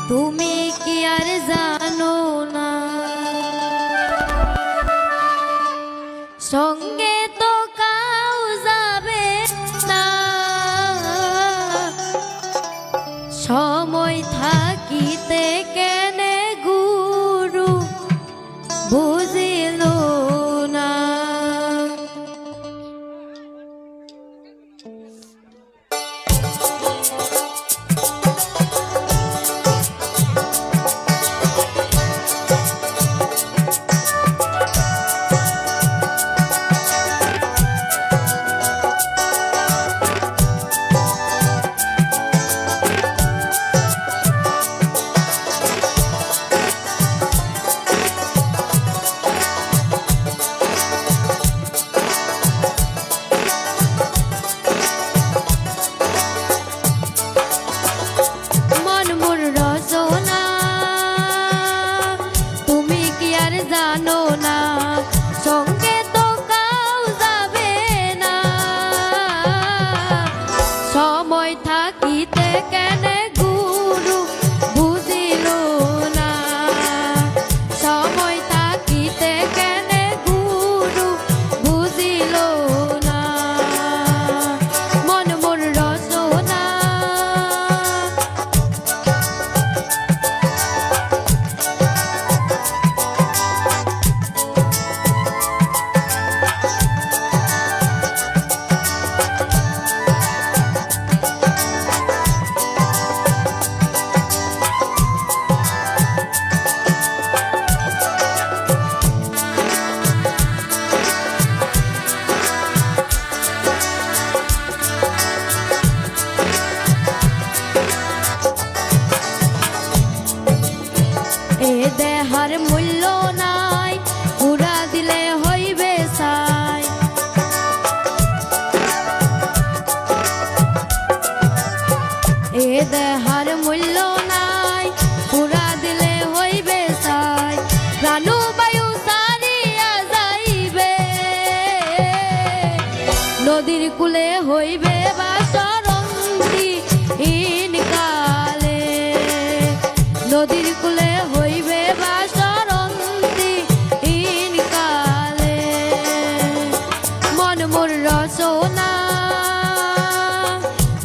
তুমি কি আর জানো না সঙ্গে তো কাউ যাবে না সময় থাকিতে কেনে গুরু বুঝিল না জানো না সঙ্গে তো কাউ যাবে না সময় থাকিতে কেনে গুরু বুঝিল না সময় থাকিতে কেনে গুরু বুঝিল না মন মোর রচনা দেহার মূল্য নাই পুরা দিলে হইবে সাই এ দেহার মূল্য নাই পুরা দিলে হইবে সাই প্রাণ বায়ু সারিয়া যাইবে নদীর কূলে হইবে বাসরঙ্গী ইনকালে নদীর কূলে হইবে বাসরন্তি ইনকালে মন মোর রচনা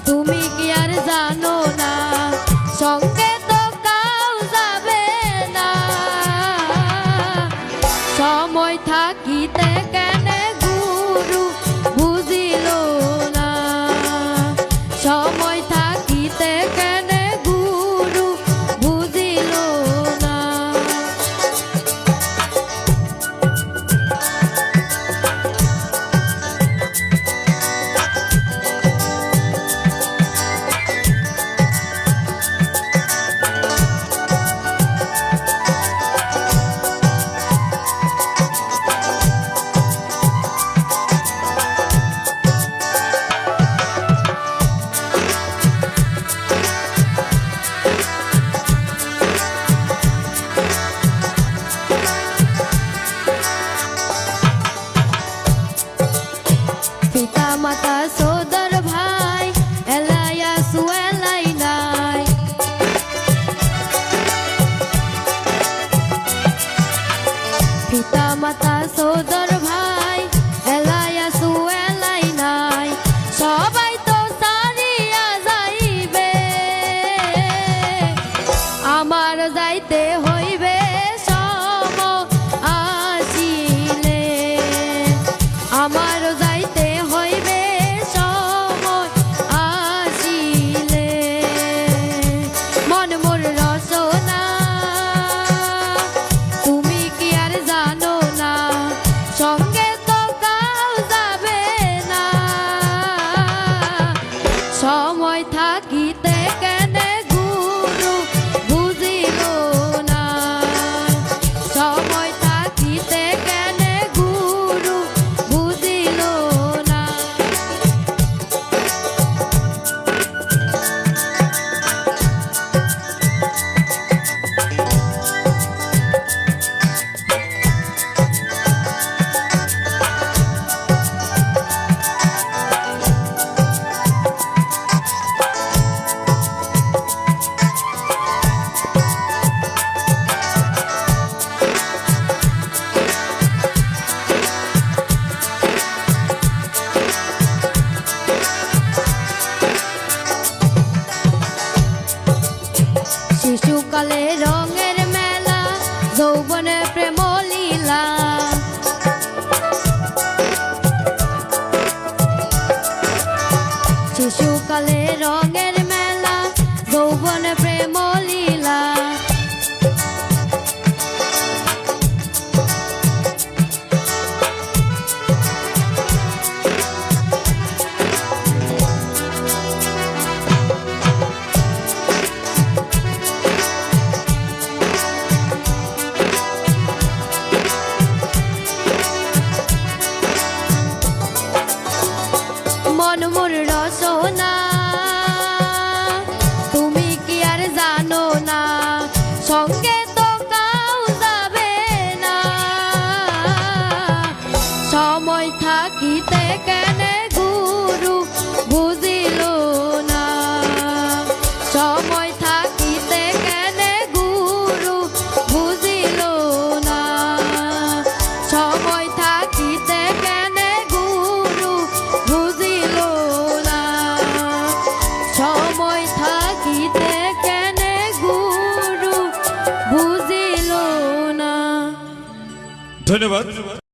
তুমি কি আর জানো না সঙ্গে তো কাউ যাবে না সময় থাকিতে কেনে গুরু বুঝিল না সময় থাকিতে কেনে গুরু বুঝিল না পিতা মাতা সোদর ভাই এলাইয়া সুয়েলাই নাই পিতা মাতা সোদর ভাই এলাইয়া সুয়েলাই নাই সবাই তো সারিয়া যাইবে আমার যাইতে হইবে সময় আসিলে আমার যাইতে হইবে সময় আসিলে মন মোর রচনা তুমি কি আর জানো না সঙ্গে তো কাউ যাবে না সময় থাকিতে কেনে গুরু বুঝিল না সময় থাকিতে কেনে গুরু বুঝিল না শিশুকালে রঙের মেলা যৌবন প্রেম লীলা মন মোর রসনা তুমি কি আর জানো না সঙ্গে তো কাউ যাবে না সময় থাকিতে কেনে গুরু বুঝিল না সময় থাকিতে কেনে গুরু বুঝিল না সময় থাকিতে কেনে গুরু বুঝিল না সময় থাকিতে কেনে গুরু বুঝিল না। ধন্যবাদ।